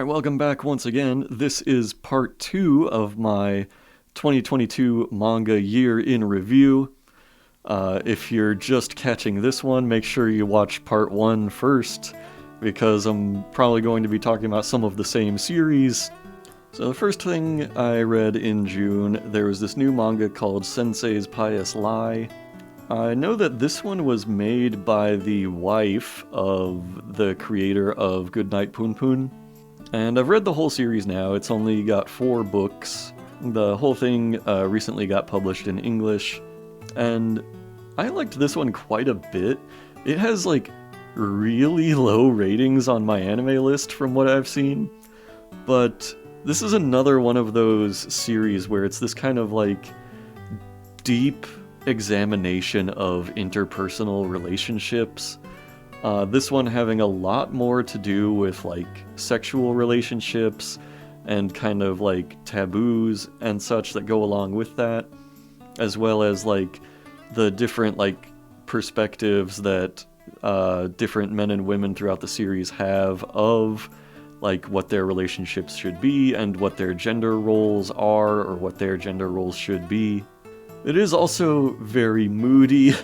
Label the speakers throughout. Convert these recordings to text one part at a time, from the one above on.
Speaker 1: Alright, welcome back once again. This is part 2 of my 2022 manga year in review. If you're just catching this one, make sure you watch part 1 first, because I'm probably going to be talking about some of the same series. So the first thing I read in June, there was this new manga called Sensei's Pious Lie. I know that this one was made by the wife of the creator of Goodnight Punpun. And I've read the whole series now. It's only got 4 books. The whole thing recently got published in English. And I liked this one quite a bit. It has really low ratings on my anime list from what I've seen. But this is another one of those series where it's this kind of deep examination of interpersonal relationships. This one having a lot more to do with sexual relationships and kind of taboos and such that go along with that, as well as the different perspectives that different men and women throughout the series have of what their relationships should be and what their gender roles are or what their gender roles should be. It is also very moody.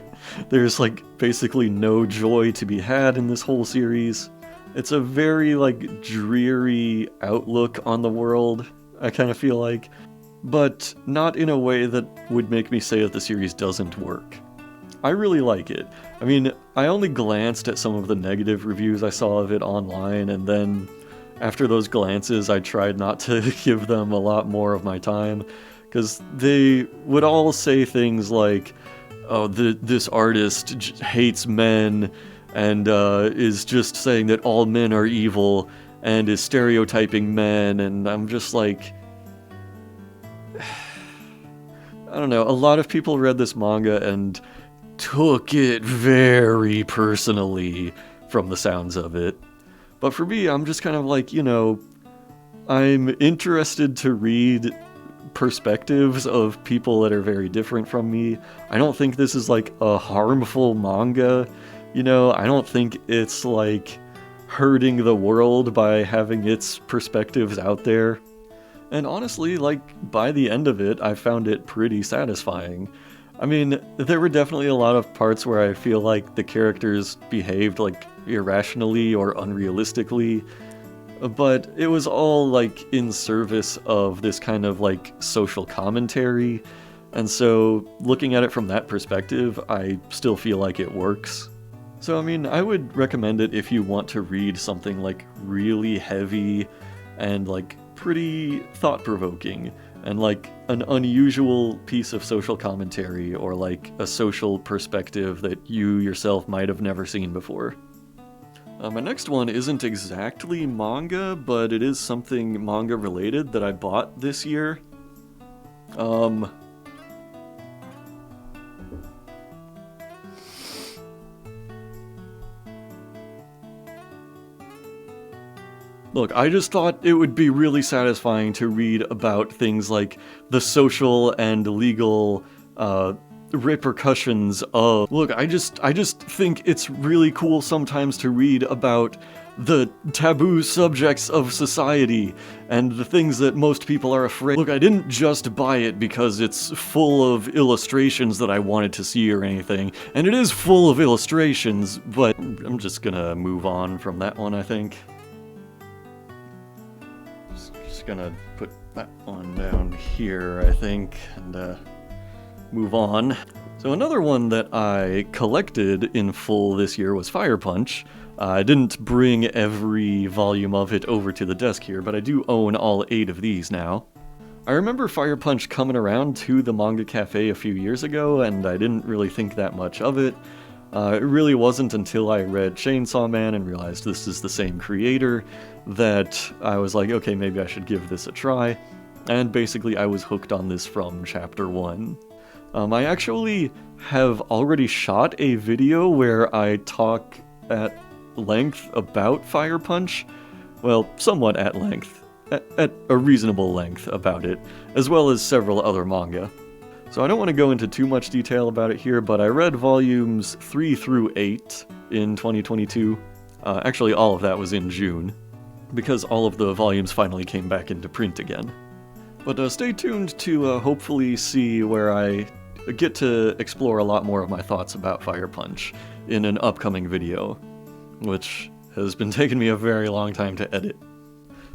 Speaker 1: There's basically no joy to be had in this whole series. It's a very dreary outlook on the world, I kind of feel like, but not in a way that would make me say that the series doesn't work. I really like it. I mean, I only glanced at some of the negative reviews I saw of it online, and then after those glances I tried not to give them a lot more of my time, because they would all say things like, oh, this artist hates men, and is just saying that all men are evil, and is stereotyping men, and I'm just I don't know, a lot of people read this manga and took it very personally from the sounds of it. But for me, I'm just kind of I'm interested to read perspectives of people that are very different from me. I don't think this is a harmful manga, I don't think it's hurting the world by having its perspectives out there. And honestly, by the end of it, I found it pretty satisfying. I mean, there were definitely a lot of parts where I feel the characters behaved irrationally or unrealistically, but it was all in service of this kind of social commentary, and so looking at it from that perspective, I still feel it works. So I mean, I would recommend it if you want to read something really heavy and pretty thought-provoking, and an unusual piece of social commentary, or a social perspective that you yourself might have never seen before. My next one isn't exactly manga, but it is something manga related that I bought this year. Look, I just thought it would be really satisfying to read about things like the social and legal repercussions of... Look, I just think it's really cool sometimes to read about the taboo subjects of society and the things that most people are afraid. Look, I didn't just buy it because it's full of illustrations that I wanted to see or anything, and it is full of illustrations, but I'm just gonna move on from that one, I think. Just gonna put that one down here, I think, and move on. So another one that I collected in full this year was Fire Punch. I didn't bring every volume of it over to the desk here, but I do own all 8 of these now. I remember Fire Punch coming around to the Manga Cafe a few years ago, and I didn't really think that much of it. It really wasn't until I read Chainsaw Man and realized this is the same creator that I was like, okay, maybe I should give this a try. And basically I was hooked on this from chapter 1. I actually have already shot a video where I talk at length about Fire Punch. Well, somewhat at length. At a reasonable length about it, as well as several other manga. So I don't want to go into too much detail about it here, but I read volumes 3 through 8 in 2022. Actually, all of that was in June. because all of the volumes finally came back into print again. But stay tuned to hopefully see where I get to explore a lot more of my thoughts about Fire Punch in an upcoming video, which has been taking me a very long time to edit.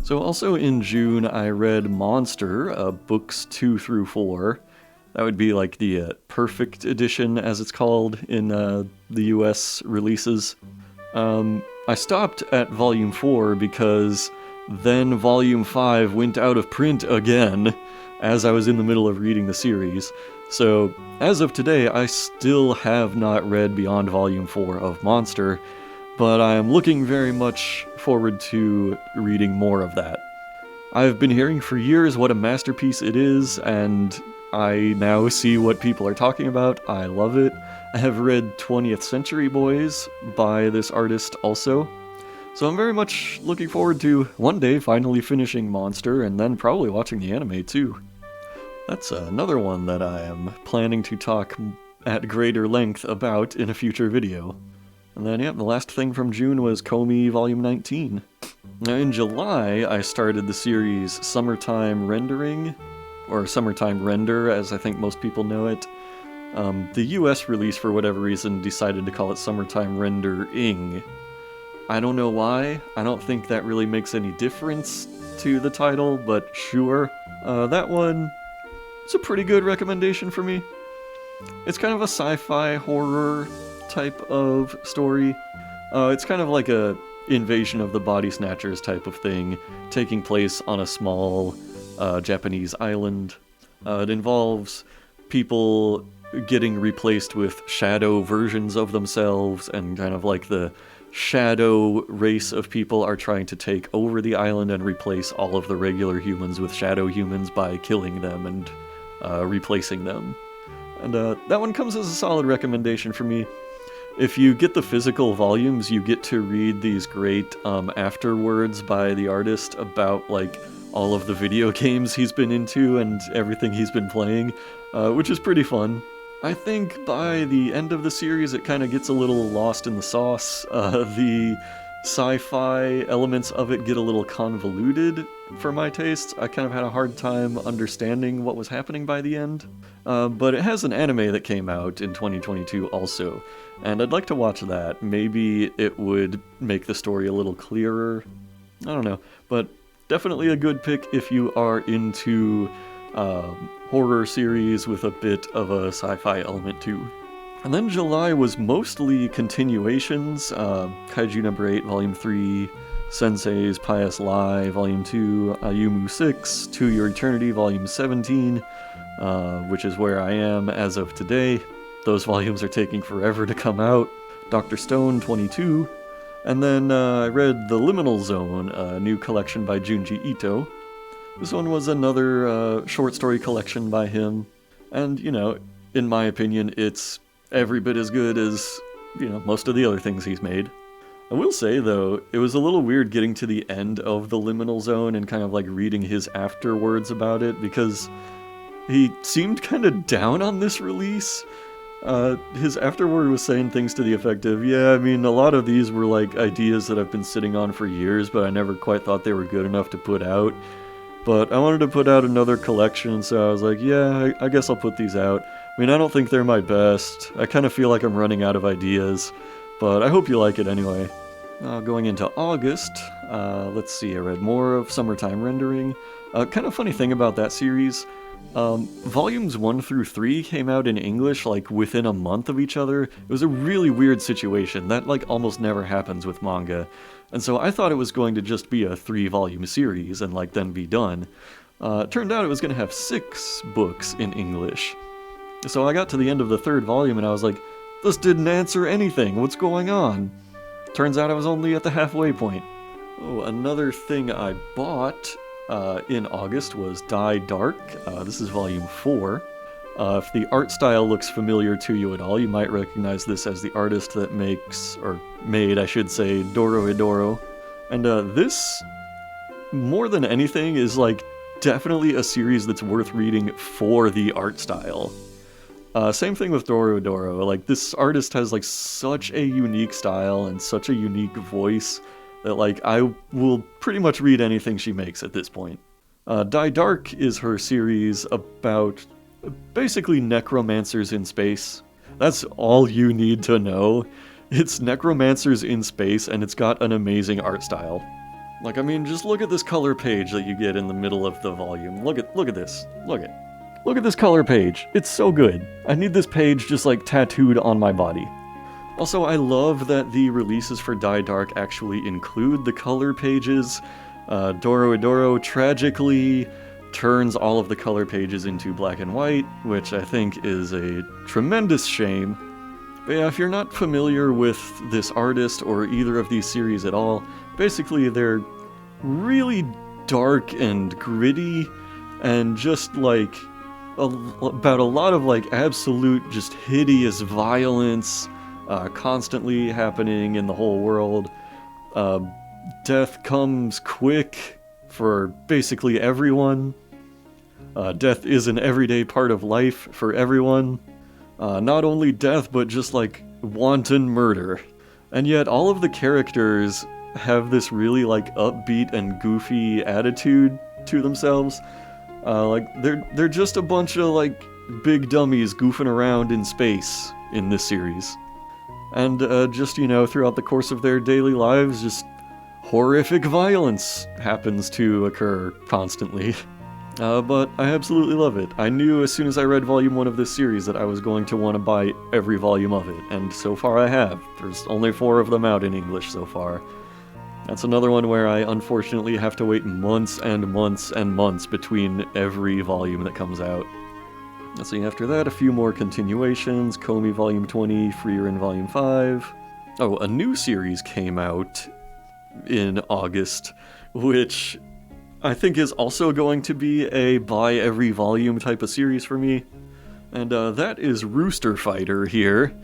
Speaker 1: So also in June, I read Monster, books 2 through 4. That would be like the perfect edition, as it's called in the US releases. I stopped at Volume 4 because then Volume 5 went out of print again as I was in the middle of reading the series. So, as of today, I still have not read beyond Volume 4 of Monster, but I am looking very much forward to reading more of that. I've been hearing for years what a masterpiece it is, and I now see what people are talking about. I love it. I have read 20th Century Boys by this artist also. So I'm very much looking forward to one day finally finishing Monster and then probably watching the anime too. That's another one that I am planning to talk at greater length about in a future video. And then, the last thing from June was Komi Volume 19. Now in July, I started the series Summertime Rendering, or Summertime Render as I think most people know it. The US release, for whatever reason, decided to call it Summertime Rendering. I don't know why. I don't think that really makes any difference to the title, but sure. That one, it's a pretty good recommendation for me. It's kind of a sci-fi horror type of story. It's kind of like a Invasion of the Body Snatchers type of thing, taking place on a small Japanese island. It involves people getting replaced with shadow versions of themselves, and kind of like the shadow race of people are trying to take over the island and replace all of the regular humans with shadow humans by killing them and replacing them. And that one comes as a solid recommendation for me. If you get the physical volumes, you get to read these great afterwords by the artist about like all of the video games he's been into and everything he's been playing, which is pretty fun. I think by the end of the series it kind of gets a little lost in the sauce. The sci-fi elements of it get a little convoluted for my tastes. I kind of had a hard time understanding what was happening by the end. But it has an anime that came out in 2022 also, and I'd like to watch that. Maybe it would make the story a little clearer. I don't know, but definitely a good pick if you are into horror series with a bit of a sci-fi element too. And then July was mostly continuations. Kaiju number 8, volume 3, Sensei's Pious Lie, volume 2, Ayumu 6, To Your Eternity, volume 17, which is where I am as of today. Those volumes are taking forever to come out. Dr. Stone 22, and then I read The Liminal Zone, a new collection by Junji Ito. This one was another short story collection by him, and, in my opinion, it's every bit as good as, most of the other things he's made. I will say, though, it was a little weird getting to the end of The Liminal Zone and kind of like reading his afterwords about it, because he seemed kind of down on this release. His afterword was saying things to the effect of, a lot of these were like ideas that I've been sitting on for years, but I never quite thought they were good enough to put out. But I wanted to put out another collection, so I was like, I guess I'll put these out. I don't think they're my best. I kind of feel like I'm running out of ideas, but I hope you like it anyway. Going into August, let's see, I read more of Summertime Rendering. Kind of funny thing about that series, volumes 1 through 3 came out in English like within a month of each other. It was a really weird situation that like almost never happens with manga. And so I thought it was going to just be a 3-volume series and like then be done. Turned out it was going to have 6 books in English. So I got to the end of the 3rd volume and I was like, this didn't answer anything, what's going on? Turns out I was only at the halfway point. Oh, another thing I bought in August was Dai Dark. This is volume 4. If the art style looks familiar to you at all, you might recognize this as the artist that made, Dorohedoro. And this, more than anything, is like definitely a series that's worth reading for the art style. Same thing with Dorohedoro. Like, this artist has like such a unique style and such a unique voice that, like, I will pretty much read anything she makes at this point. Dai Dark is her series about basically necromancers in space. That's all you need to know. It's necromancers in space, and it's got an amazing art style. Like, I mean, just look at this color page that you get in the middle of the volume. Look at this. Look at this color page. It's so good. I need this page just, like, tattooed on my body. Also, I love that the releases for Dai Dark actually include the color pages. Dorohedoro tragically turns all of the color pages into black and white, which I think is a tremendous shame. But yeah, if you're not familiar with this artist or either of these series at all, basically they're really dark and gritty and just like about a lot of like absolute just hideous violence constantly happening in the whole world. Death comes quick for basically everyone. Death is an everyday part of life for everyone. Not only death, but just like wanton murder. And yet all of the characters have this really like upbeat and goofy attitude to themselves. Like they're just a bunch of like big dummies goofing around in space in this series. And just, you know, throughout the course of their daily lives, just horrific violence happens to occur constantly. But I absolutely love it. I knew as soon as I read Volume 1 of this series that I was going to want to buy every volume of it, and so far I have. There's only 4 of them out in English so far. That's another one where I unfortunately have to wait months and months and months between every volume that comes out. Let's see, after that, a few more continuations. Komi Volume 20, Frieren Volume 5. Oh, a new series came out in August, which I think is also going to be a buy every volume type of series for me. And that is Rooster Fighter here.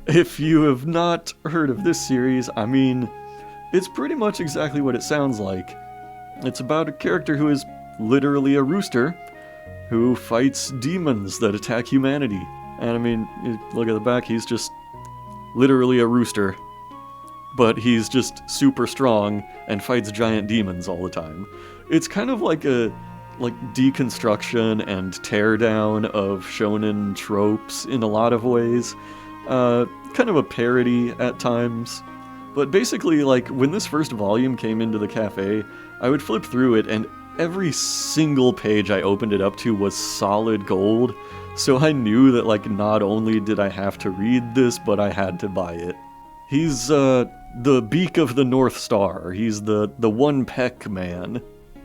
Speaker 1: If you have not heard of this series, I mean, it's pretty much exactly what it sounds like. It's about a character who is literally a rooster who fights demons that attack humanity. And I mean, look at the back, he's just literally a rooster. But he's just super strong and fights giant demons all the time. It's kind of like a deconstruction and teardown of shonen tropes in a lot of ways. Kind of a parody at times. But basically, like, when this first volume came into the cafe, I would flip through it and every single page I opened it up to was solid gold. So I knew that, like, not only did I have to read this, but I had to buy it. He's, the beak of the North Star. He's the one peck man.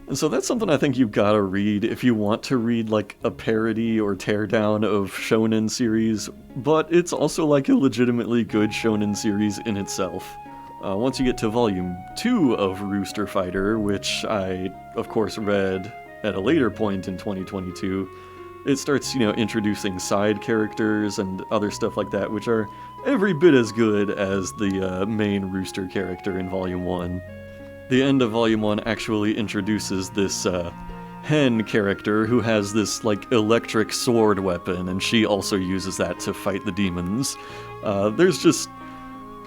Speaker 1: And so that's something I think you've got to read if you want to read, like, a parody or teardown of shonen series, but it's also, like, a legitimately good shonen series in itself. Once you get to Volume 2 of Rooster Fighter, which I, of course, read at a later point in 2022, it starts, you know, introducing side characters and other stuff like that, which are every bit as good as the main Rooster character in Volume 1. The end of Volume 1 actually introduces this hen character who has this, like, electric sword weapon, and she also uses that to fight the demons. There's just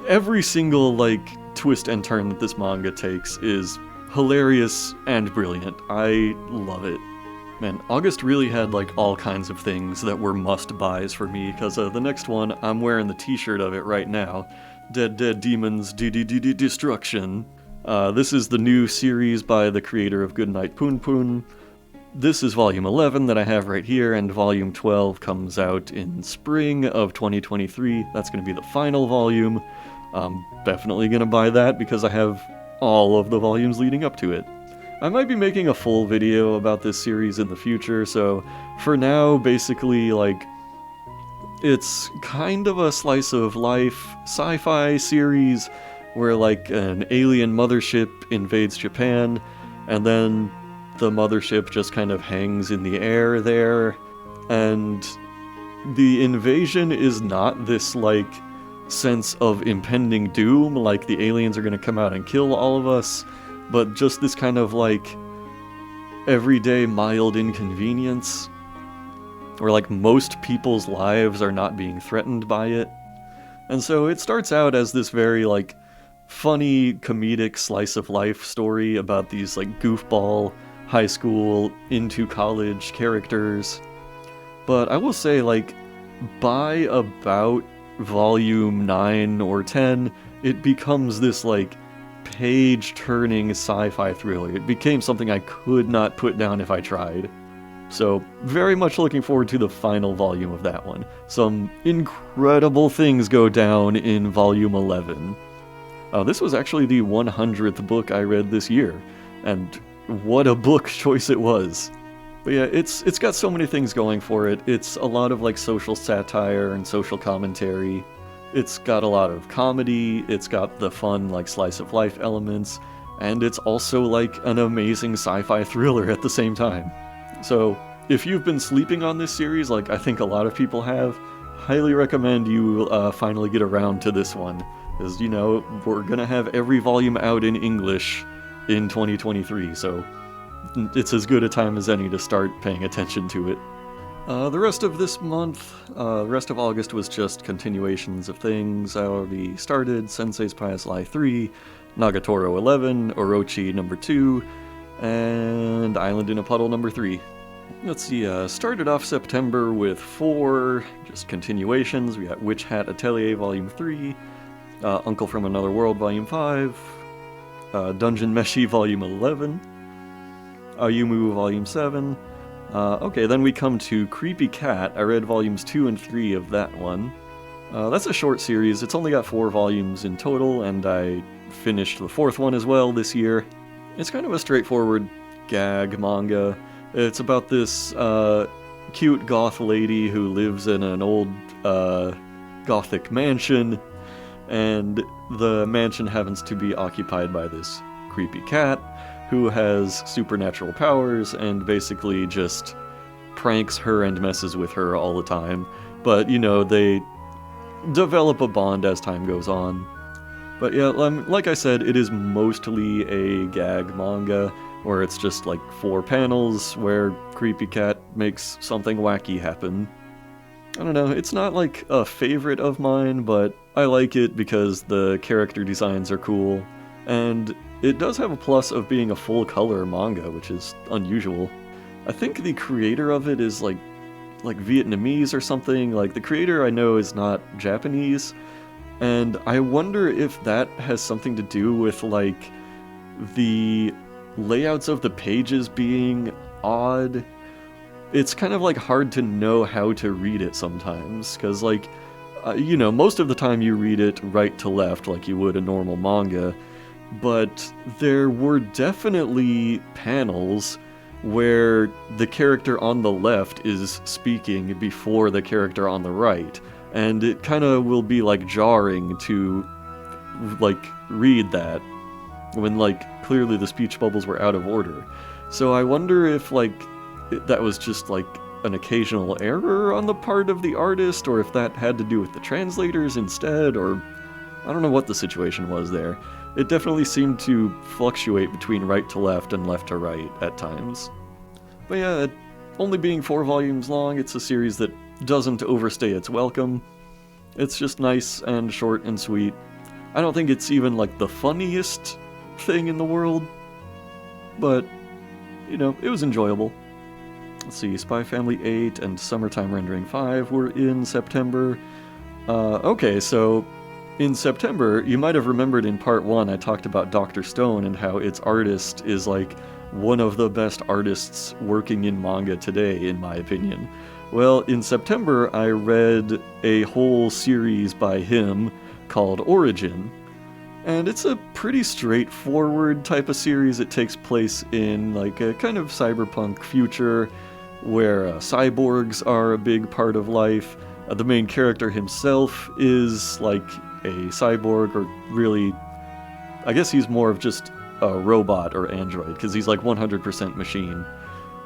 Speaker 1: every single, like, twist and turn that this manga takes is hilarious and brilliant. I love it. Man, August really had, like, all kinds of things that were must-buys for me, because the next one, I'm wearing the t-shirt of it right now. Dead Demons Dededede Destruction. This is the new series by the creator of Goodnight Poon Poon. This is Volume 11 that I have right here, and Volume 12 comes out in spring of 2023. That's going to be the final volume. I'm definitely going to buy that because I have all of the volumes leading up to it. I might be making a full video about this series in the future, so for now, basically, like, it's kind of a slice of life sci-fi series where, like, an alien mothership invades Japan, and then the mothership just kind of hangs in the air there, and the invasion is not this, like, sense of impending doom, like the aliens are going to come out and kill all of us, but just this kind of, like, everyday mild inconvenience, where, like, most people's lives are not being threatened by it. And so it starts out as this very, like, funny, comedic slice-of-life story about these, like, goofball, high school, into college characters. But I will say, like, by about volume 9 or 10, it becomes this, like, page-turning sci-fi thriller. It became something I could not put down if I tried. So, very much looking forward to the final volume of that one. Some incredible things go down in volume 11. This was actually the 100th book I read this year, and what a book choice it was. But yeah, it's got so many things going for it. It's a lot of, like, social satire and social commentary. It's got a lot of comedy, it's got the fun, like, slice-of-life elements, and it's also, like, an amazing sci-fi thriller at the same time. So, if you've been sleeping on this series, like I think a lot of people have, highly recommend you finally get around to this one. Because, you know, we're gonna have every volume out in English in 2023, so it's as good a time as any to start paying attention to it. The rest of this month, the rest of August was just continuations of things I already started. Sensei's Pious Lie 3, Nagatoro 11, Orochi number 2, and Island in a Puddle number 3. Let's see, started off September with 4, just continuations. We got Witch Hat Atelier Volume 3, Uncle from Another World Volume 5, Dungeon Meshi Volume 11, Ayumu Volume 7. Okay, then we come to Creepy Cat. I read Volumes 2 and 3 of that one. That's a short series. It's only got 4 volumes in total, and I finished the 4th one as well this year. It's kind of a straightforward gag manga. It's about this cute goth lady who lives in an old gothic mansion, and the mansion happens to be occupied by this creepy cat who has supernatural powers and basically just pranks her and messes with her all the time. But, you know, they develop a bond as time goes on. But yeah, like I said, it is mostly a gag manga, where it's just like 4 panels where Creepy Cat makes something wacky happen. I don't know, it's not like a favorite of mine, but I like it because the character designs are cool, and it does have a plus of being a full-color manga, which is unusual. I think the creator of it is like Vietnamese or something. Like, the creator I know is not Japanese, and I wonder if that has something to do with, like, the layouts of the pages being odd. It's kind of, like, hard to know how to read it sometimes, because, like, you know, most of the time you read it right to left like you would a normal manga, but there were definitely panels where the character on the left is speaking before the character on the right, and it kind of will be, like, jarring to, like, read that when, like, clearly the speech bubbles were out of order. So I wonder if, like, that was just, like, an occasional error on the part of the artist, or if that had to do with the translators instead, or I don't know what the situation was there. It definitely seemed to fluctuate between right to left and left to right at times. But yeah, only being 4 volumes long, it's a series that doesn't overstay its welcome. It's just nice and short and sweet. I don't think it's even, like, the funniest thing in the world, but, you know, it was enjoyable. Let's see, Spy Family 8 and Summertime Rendering 5 were in September. Okay, so in September, you might have remembered in part 1 I talked about Dr. Stone and how its artist is, like, one of the best artists working in manga today, in my opinion. Well, in September, I read a whole series by him called Origin, and it's a pretty straightforward type of series. It takes place in, like, a kind of cyberpunk future where cyborgs are a big part of life. The main character himself is, like, a cyborg, or really, I guess he's more of just a robot or android, because he's, like, 100% machine.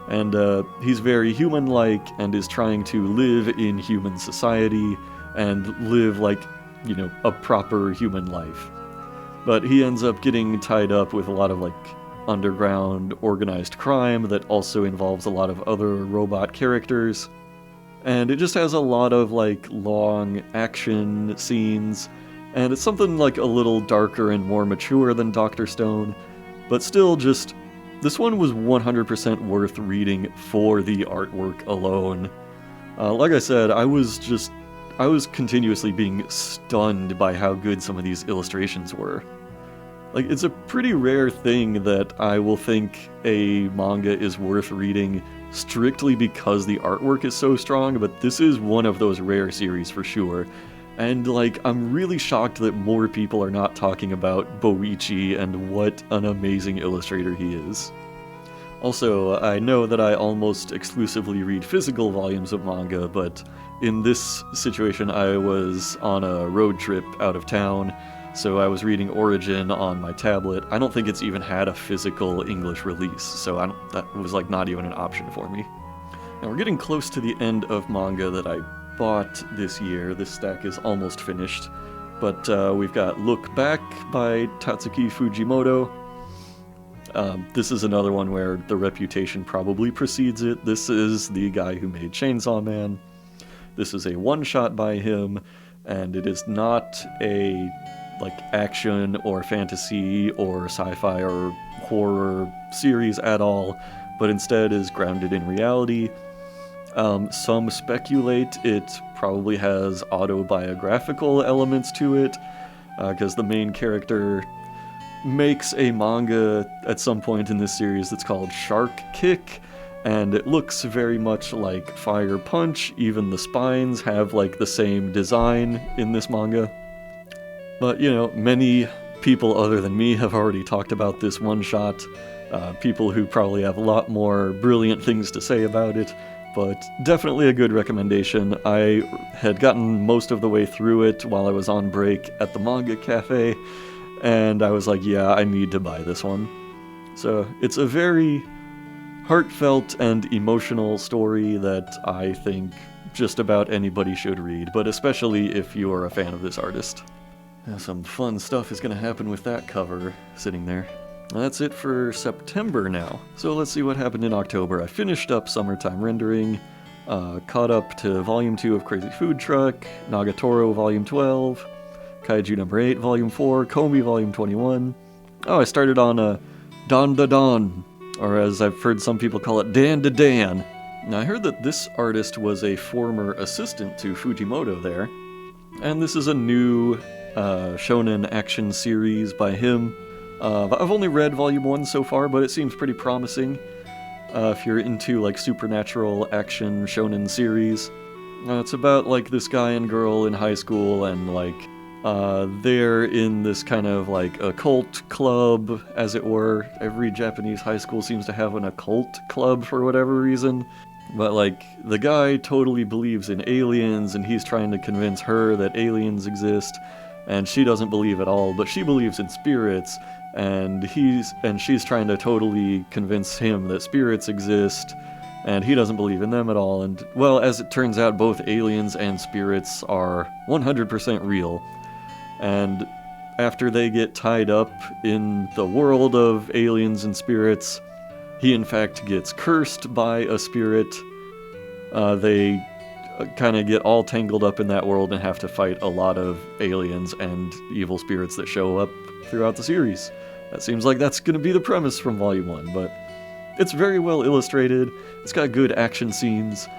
Speaker 1: And he's very human-like and is trying to live in human society and live, like, you know, a proper human life. But he ends up getting tied up with a lot of, like, underground organized crime that also involves a lot of other robot characters. And it just has a lot of, like, long action scenes, And it's something like a little darker and more mature than Dr. Stone, but still just, this one was 100% worth reading for the artwork alone. Like I said, I was continuously being stunned by how good some of these illustrations were. Like, it's a pretty rare thing that I will think a manga is worth reading strictly because the artwork is so strong, but this is one of those rare series for sure. And, like, I'm really shocked that more people are not talking about Boichi and what an amazing illustrator he is. Also, I know that I almost exclusively read physical volumes of manga, but in this situation I was on a road trip out of town, so I was reading Origin on my tablet. I don't think it's even had a physical English release, so that was like not even an option for me. Now we're getting close to the end of manga that I bought this year. This stack is almost finished, but we've got Look Back by Tatsuki Fujimoto. This is another one where the reputation probably precedes it. This is the guy who made Chainsaw Man. This is a one-shot by him, and it is not a like action or fantasy or sci-fi or horror series at all, but instead is grounded in reality. Some speculate it probably has autobiographical elements to it, because the main character makes a manga at some point in this series that's called Shark Kick, and it looks very much like Fire Punch. Even the spines have like the same design in this manga. But, you know, many people other than me have already talked about this one-shot, people who probably have a lot more brilliant things to say about it, but definitely a good recommendation. I had gotten most of the way through it while I was on break at the manga cafe, and I was like, yeah, I need to buy this one. So it's a very heartfelt and emotional story that I think just about anybody should read, but especially if you are a fan of this artist. Now, some fun stuff is going to happen with that cover sitting there. That's it for September now. So let's see what happened in October. I finished up Summertime Rendering, caught up to Volume 2 of Crazy Food Truck, Nagatoro Volume 12, Kaiju number 8, Volume 4, Komi Volume 21. Oh, I started on Dandadan, or as I've heard some people call it, Dandadan. Now, I heard that this artist was a former assistant to Fujimoto there, and this is a new shonen action series by him. I've only read Volume 1 so far, but it seems pretty promising if you're into like supernatural action shonen series. It's about like this guy and girl in high school, and like they're in this kind of like occult club, as it were. Every Japanese high school seems to have an occult club for whatever reason. But like the guy totally believes in aliens, and he's trying to convince her that aliens exist. And she doesn't believe at all, but she believes in spirits, and she's trying to totally convince him that spirits exist, and he doesn't believe in them at all. And, well, as it turns out, both aliens and spirits are 100% real. And after they get tied up in the world of aliens and spirits, he in fact gets cursed by a spirit. They kind of get all tangled up in that world and have to fight a lot of aliens and evil spirits that show up throughout the series. That seems like that's going to be the premise from Volume 1, but it's very well illustrated. It's got good action scenes.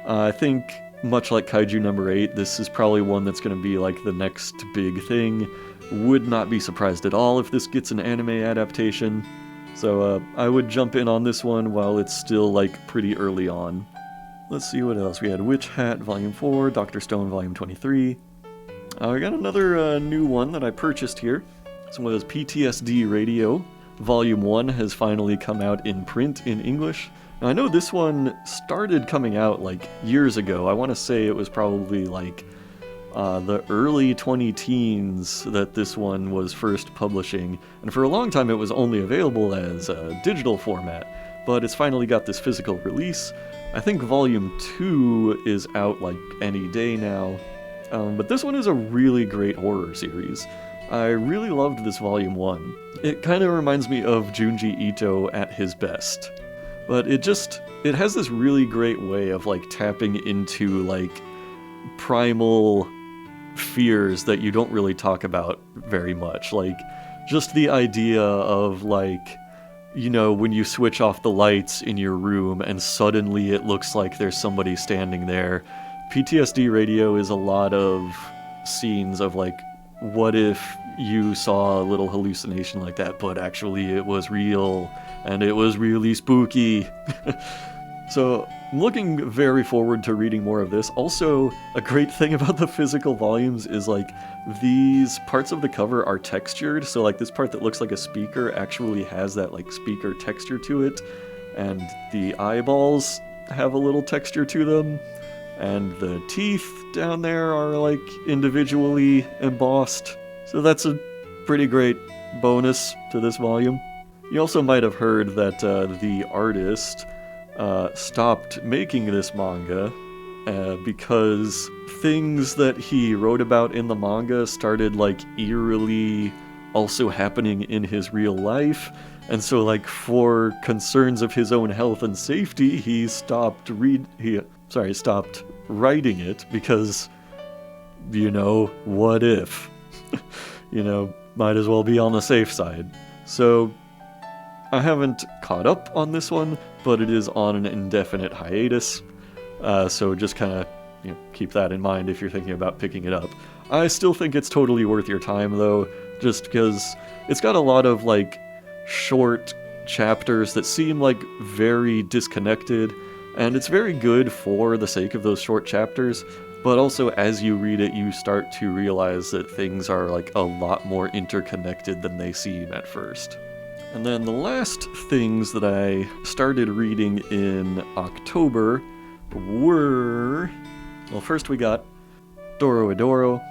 Speaker 1: I think, much like Kaiju number 8, this is probably one that's going to be like the next big thing. Would not be surprised at all if this gets an anime adaptation. So I would jump in on this one while it's still like pretty early on. Let's see what else. We had Witch Hat Volume 4, Dr. Stone Volume 23. I got another new one that I purchased here. This one was PTSD Radio. Volume 1 has finally come out in print in English. Now, I know this one started coming out like years ago. I want to say it was probably like the early 20-teens that this one was first publishing. And for a long time it was only available as a digital format. But it's finally got this physical release. I think Volume 2 is out like any day now. But this one is a really great horror series. I really loved this Volume 1. It kind of reminds me of Junji Ito at his best. But it has this really great way of like tapping into like primal fears that you don't really talk about very much. Like, just the idea of, like, you know, when you switch off the lights in your room and suddenly it looks like there's somebody standing there. PTSD Radio is a lot of scenes of, like, what if you saw a little hallucination like that, but actually it was real, and it was really spooky. So, I'm looking very forward to reading more of this. Also, a great thing about the physical volumes is, like, these parts of the cover are textured, so, like, this part that looks like a speaker actually has that, like, speaker texture to it, and the eyeballs have a little texture to them, and the teeth down there are, like, individually embossed. So that's a pretty great bonus to this volume. You also might have heard that the artist stopped making this manga because things that he wrote about in the manga started, like, eerily also happening in his real life, and so, like, for concerns of his own health and safety, he stopped writing it because, you know, what if? You know, might as well be on the safe side. So, I haven't caught up on this one, but it is on an indefinite hiatus, so just kind of, you know, keep that in mind if you're thinking about picking it up. I still think it's totally worth your time, though, just because it's got a lot of, like, short chapters that seem, like, very disconnected, and it's very good for the sake of those short chapters, but also as you read it, you start to realize that things are, like, a lot more interconnected than they seem at first. And then the last things that I started reading in October were... Well, first we got Dorohedoro.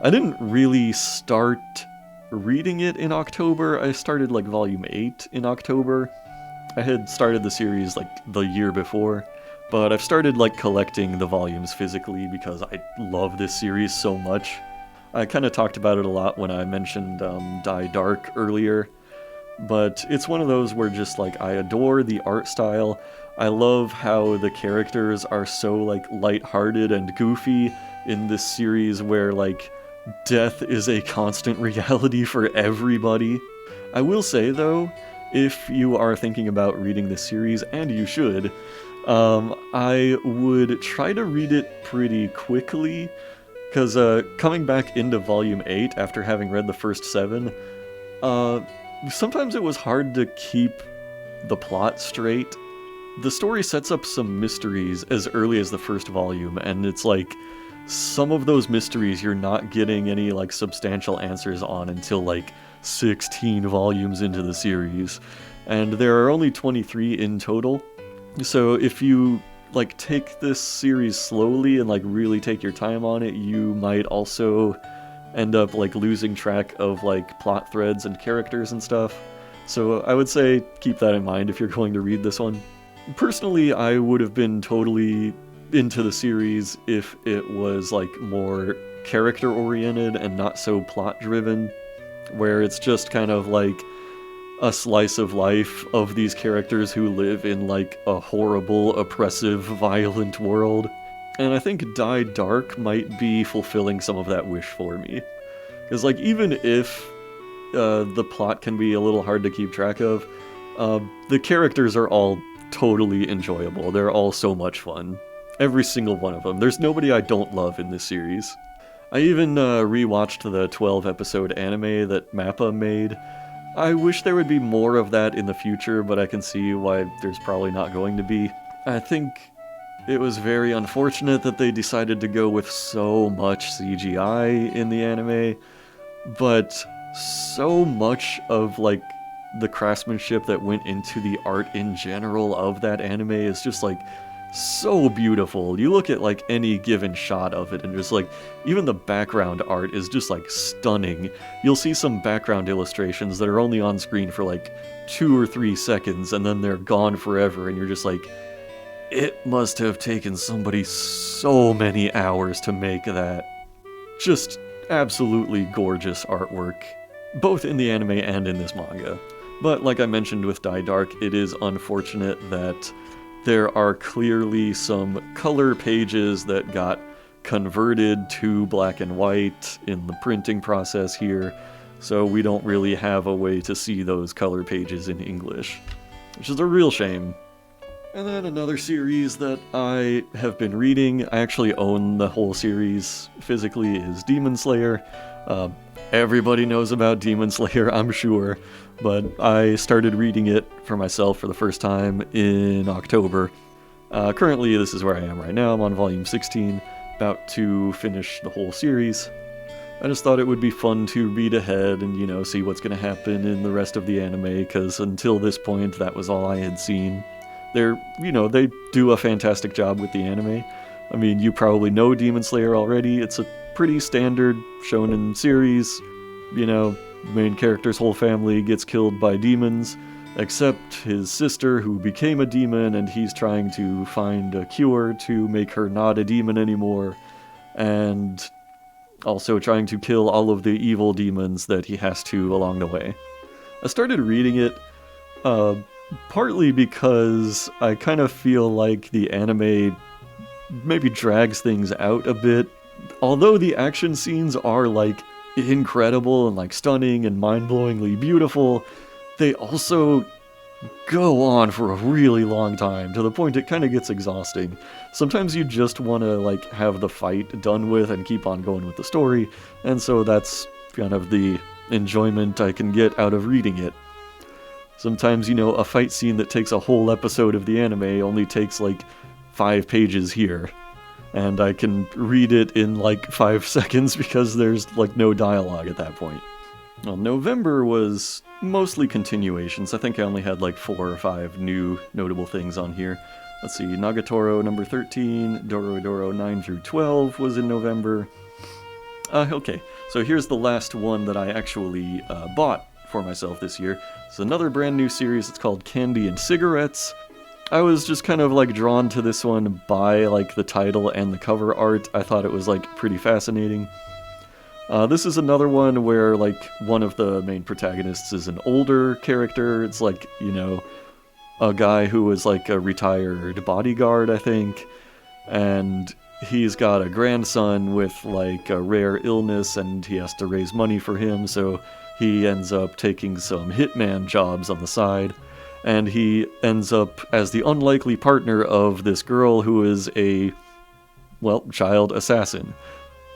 Speaker 1: I didn't really start reading it in October. I started, like, volume 8 in October. I had started the series, like, the year before, but I've started, like, collecting the volumes physically because I love this series so much. I kind of talked about it a lot when I mentioned Dai Dark earlier, but it's one of those where just, like, I adore the art style. I love how the characters are so, like, lighthearted and goofy in this series where, like, death is a constant reality for everybody. I will say, though, if you are thinking about reading this series, and you should, I would try to read it pretty quickly, because coming back into Volume 8 after having read the first 7, sometimes it was hard to keep the plot straight. The story sets up some mysteries as early as the first volume, and it's like, some of those mysteries you're not getting any, like, substantial answers on until, like, 16 volumes into the series. And there are only 23 in total, so if you, like, take this series slowly and, like, really take your time on it, you might also end up, like, losing track of, like, plot threads and characters and stuff. So I would say keep that in mind if you're going to read this one. Personally, I would have been totally into the series if it was, like, more character-oriented and not so plot-driven, where it's just kind of like a slice of life of these characters who live in, like, a horrible, oppressive, violent world. And I think Dai Dark might be fulfilling some of that wish for me. Because, like, even if the plot can be a little hard to keep track of, the characters are all totally enjoyable. They're all so much fun. Every single one of them. There's nobody I don't love in this series. I even rewatched the 12-episode anime that Mappa made. I wish there would be more of that in the future, but I can see why there's probably not going to be. I think it was very unfortunate that they decided to go with so much CGI in the anime, but so much of, like, the craftsmanship that went into the art in general of that anime is just, like, so beautiful. You look at, like, any given shot of it and just, like, even the background art is just, like, stunning. You'll see some background illustrations that are only on screen for, like, 2 or 3 seconds and then they're gone forever, and you're just like, it must have taken somebody so many hours to make that. Just absolutely gorgeous artwork, both in the anime and in this manga. But like I mentioned with Dai Dark, it is unfortunate that there are clearly some color pages that got converted to black and white in the printing process here, so we don't really have a way to see those color pages in English, which is a real shame. And then another series that I have been reading, I actually own the whole series physically, is Demon Slayer. Everybody knows about Demon Slayer, I'm sure, but I started reading it for myself for the first time in October. Currently, this is where I am right now. I'm on volume 16, about to finish the whole series. I just thought it would be fun to read ahead and, see what's going to happen in the rest of the anime, because until this point, that was all I had seen. They do a fantastic job with the anime. I mean, you probably know Demon Slayer already. It's a pretty standard shonen series. Main character's whole family gets killed by demons, except his sister, who became a demon, and he's trying to find a cure to make her not a demon anymore, and also trying to kill all of the evil demons that he has to along the way. I started reading it, partly because I kind of feel like the anime maybe drags things out a bit. Although the action scenes are, incredible and, stunning and mind-blowingly beautiful, they also go on for a really long time, to the point it kind of gets exhausting. Sometimes you just want to, have the fight done with and keep on going with the story, and so that's kind of the enjoyment I can get out of reading it. Sometimes, a fight scene that takes a whole episode of the anime only takes, 5 pages here, and I can read it in, 5 seconds because there's, no dialogue at that point. Well, November was mostly continuations. I think I only had 4 or 5 new notable things on here. Let's see, Nagatoro number 13, Dorohedoro 9 through 12 was in November. Okay, so here's the last one that I actually bought for myself this year. It's another brand new series. It's called Candy and Cigarettes. I was just kind of drawn to this one by the title and the cover art. I thought it was pretty fascinating. This is another one where one of the main protagonists is an older character. It's a guy who was a retired bodyguard, I think, and he's got a grandson with a rare illness, and he has to raise money for him, so he ends up taking some hitman jobs on the side, and he ends up as the unlikely partner of this girl who is a, child assassin.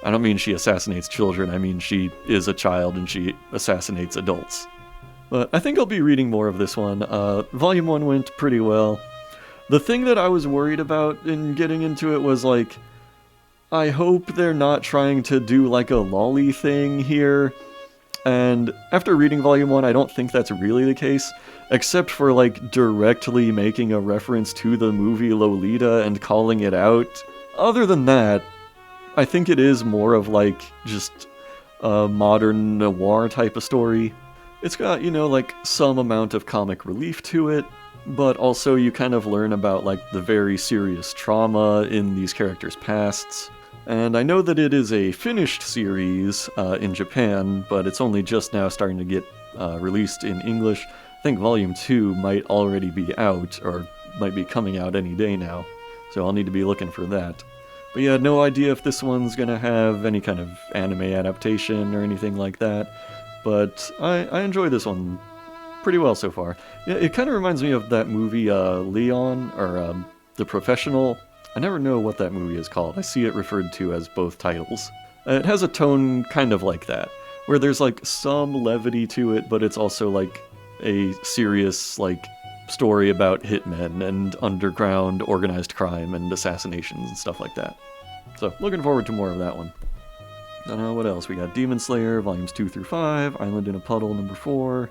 Speaker 1: I don't mean she assassinates children, I mean she is a child and she assassinates adults. But I think I'll be reading more of this one. Volume 1 went pretty well. The thing that I was worried about in getting into it was I hope they're not trying to do a lolly thing here. And after reading Volume 1, I don't think that's really the case, except for directly making a reference to the movie Lolita and calling it out. Other than that, I think it is more of just a modern noir type of story. It's got, some amount of comic relief to it, but also you kind of learn about the very serious trauma in these characters' pasts. And I know that it is a finished series in Japan, but it's only just now starting to get released in English. I think Volume 2 might already be out, or might be coming out any day now, so I'll need to be looking for that. But yeah, no idea if this one's gonna have any kind of anime adaptation or anything like that, but I enjoy this one pretty well so far. Yeah, it kind of reminds me of that movie Leon, or The Professional. I never know what that movie is called. I see it referred to as both titles. It has a tone kind of like that, where there's some levity to it, but it's also a serious story about hitmen and underground organized crime and assassinations and stuff like that. So looking forward to more of that one. What else? We got Demon Slayer, volumes 2 through 5, Island in a Puddle, number 4.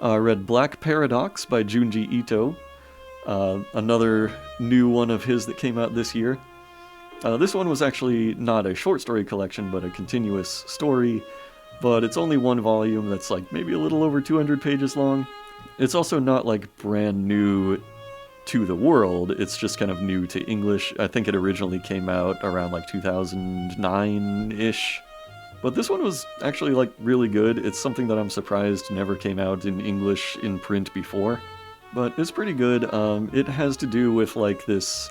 Speaker 1: Read Black Paradox by Junji Ito. Another new one of his that came out this year. This one was actually not a short story collection, but a continuous story, but it's only one volume that's maybe a little over 200 pages long. It's also not brand new to the world, it's just kind of new to English. I think it originally came out around 2009-ish. But this one was actually really good. It's something that I'm surprised never came out in English in print before. But it's pretty good. It has to do with this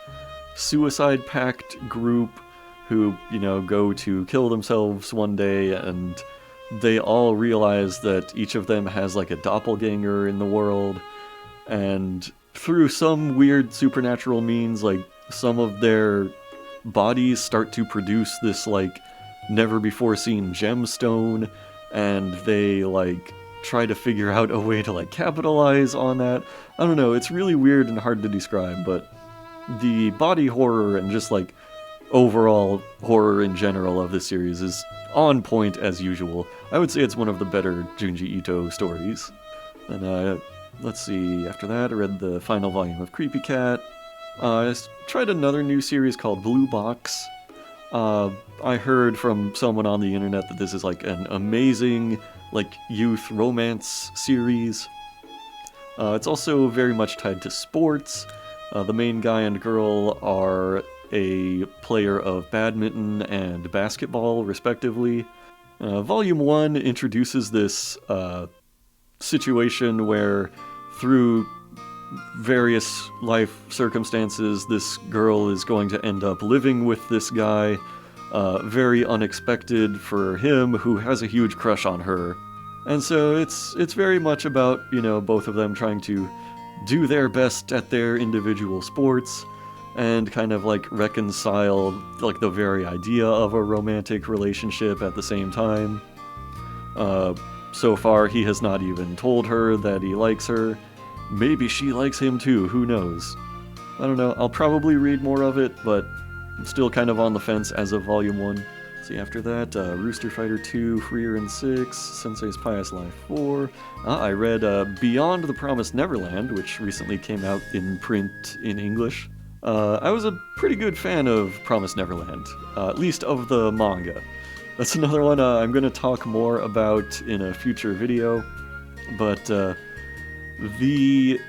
Speaker 1: suicide pact group who, go to kill themselves one day, and they all realize that each of them has like a doppelganger in the world, and through some weird supernatural means, like, some of their bodies start to produce this like never before seen gemstone, and they like try to figure out a way to like capitalize on that. I don't know, it's really weird and hard to describe, but the body horror and just like overall horror in general of this series is on point as usual. I would say it's one of the better Junji Ito stories. And let's see, after that I read the final volume of Creepy Cat. I tried another new series called Blue Box. I heard from someone on the internet that this is like an amazing like youth romance series. It's also very much tied to sports. The main guy and girl are a player of badminton and basketball, respectively. Volume 1 introduces this situation where, through various life circumstances, this girl is going to end up living with this guy. Very unexpected for him, who has a huge crush on her. And so it's very much about, both of them trying to do their best at their individual sports and kind of like reconcile like the very idea of a romantic relationship at the same time. So far, he has not even told her that he likes her. Maybe she likes him too, who knows? I don't know, I'll probably read more of it, but I'm still kind of on the fence as of Volume 1. See, after that, Rooster Fighter 2, Freer and 6, Sensei's Pious Life 4. I read Beyond the Promised Neverland, which recently came out in print in English. I was a pretty good fan of Promised Neverland, at least of the manga. That's another one I'm going to talk more about in a future video, but the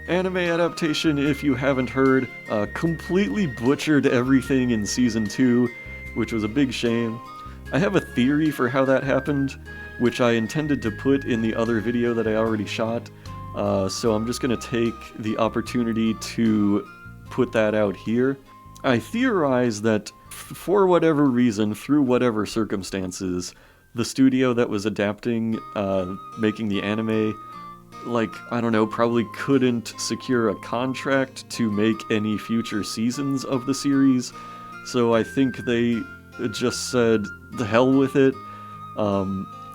Speaker 1: anime adaptation, if you haven't heard, completely butchered everything in Season 2, which was a big shame. I have a theory for how that happened, which I intended to put in the other video that I already shot, so I'm just going to take the opportunity to put that out here. I theorize that for whatever reason, through whatever circumstances, the studio that was adapting, making the anime, probably couldn't secure a contract to make any future seasons of the series, so I think they just said, the hell with it,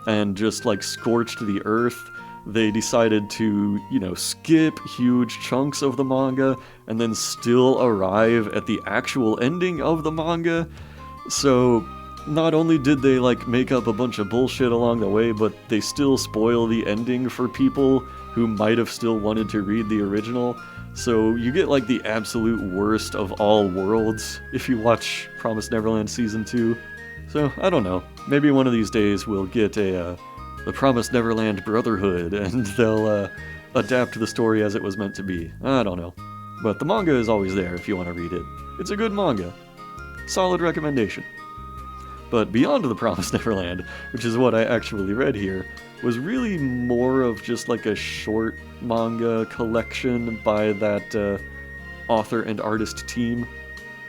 Speaker 1: and just, scorched the earth. They decided to, skip huge chunks of the manga, and then still arrive at the actual ending of the manga. So, not only did they, make up a bunch of bullshit along the way, but they still spoil the ending for people who might have still wanted to read the original. So, you get, the absolute worst of all worlds if you watch Promised Neverland Season 2. So, I don't know. Maybe one of these days we'll get the Promised Neverland Brotherhood, and they'll adapt the story as it was meant to be. I don't know. But the manga is always there if you want to read it. It's a good manga. Solid recommendation. But Beyond the Promised Neverland, which is what I actually read here, was really more of just a short manga collection by that author and artist team.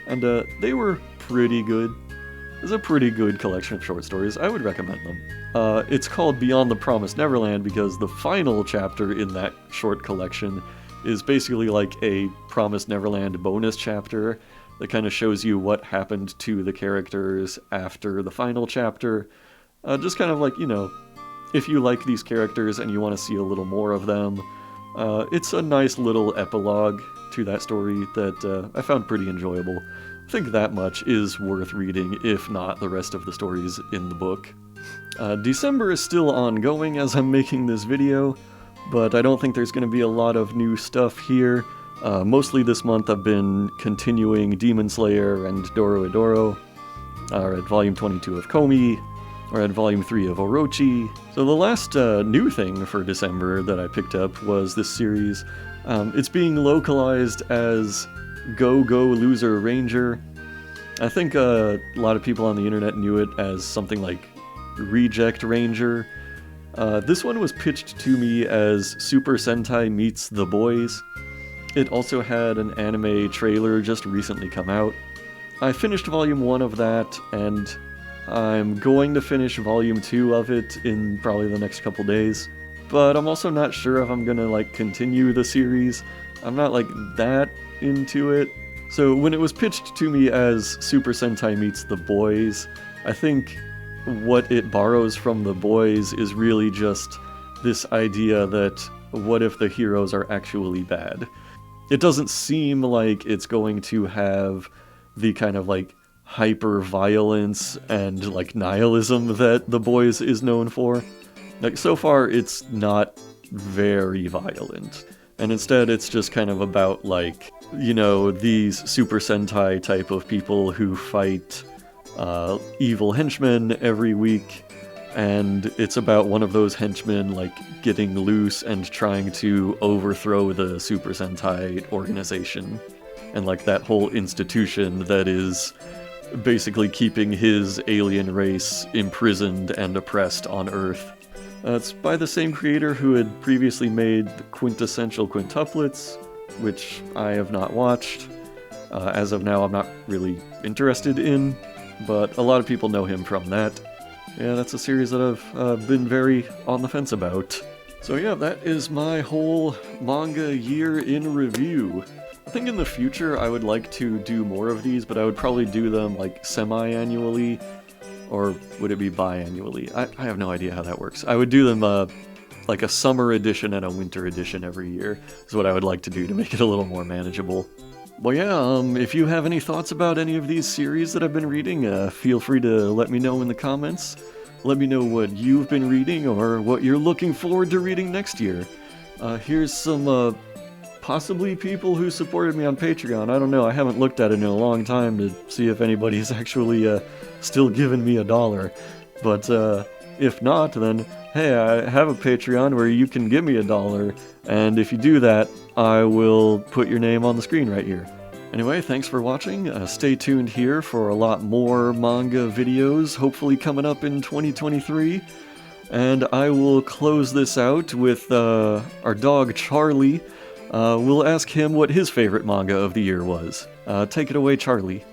Speaker 1: And they were pretty good. It's a pretty good collection of short stories. I would recommend them. It's called Beyond the Promised Neverland because the final chapter in that short collection is basically a Promised Neverland bonus chapter that kind of shows you what happened to the characters after the final chapter. Just kind of if you like these characters and you want to see a little more of them, it's a nice little epilogue to that story that I found pretty enjoyable. I think that much is worth reading, if not the rest of the stories in the book. December is still ongoing as I'm making this video, but I don't think there's going to be a lot of new stuff here. Mostly this month I've been continuing Demon Slayer and Dorohedoro, or at Volume 22 of Komi, or at Volume 3 of Orochi. So the last new thing for December that I picked up was this series. It's being localized as Go Go Loser Ranger. I think a lot of people on the internet knew it as something like Reject Ranger. This one was pitched to me as Super Sentai meets The Boys. It also had an anime trailer just recently come out. I finished Volume 1 of that, and I'm going to finish Volume 2 of it in probably the next couple days. But I'm also not sure if I'm gonna, like, continue the series. I'm not, like, that into it. So when it was pitched to me as Super Sentai meets The Boys, I think what it borrows from The Boys is really just this idea that what if the heroes are actually bad? It doesn't seem like it's going to have the kind of, like, hyper-violence and, like, nihilism that The Boys is known for. Like, so far, it's not very violent. And instead, it's just kind of about, like, you know, these Super Sentai type of people who fight evil henchmen every week. And it's about one of those henchmen, like, getting loose and trying to overthrow the Super Sentai organization. And, like, that whole institution that is basically keeping his alien race imprisoned and oppressed on Earth. It's by the same creator who had previously made the Quintessential Quintuplets, which I have not watched. As of now, I'm not really interested in, but a lot of people know him from that. Yeah, that's a series that I've been very on the fence about. So yeah, that is my whole manga year in review. I think in the future I would like to do more of these, but I would probably do them like semi-annually, or would it be biannually? I have no idea how that works. I would do them like a summer edition and a winter edition every year, is what I would like to do to make it a little more manageable. Well, yeah, if you have any thoughts about any of these series that I've been reading, feel free to let me know in the comments. Let me know what you've been reading or what you're looking forward to reading next year. Here's some possibly people who supported me on Patreon. I don't know, I haven't looked at it in a long time to see if anybody's actually still giving me $1. But if not, then hey, I have a Patreon where you can give me $1, and if you do that, I will put your name on the screen right here. Anyway, thanks for watching. Stay tuned here for a lot more manga videos, hopefully coming up in 2023. And I will close this out with our dog Charlie. We'll ask him what his favorite manga of the year was. Take it away, Charlie.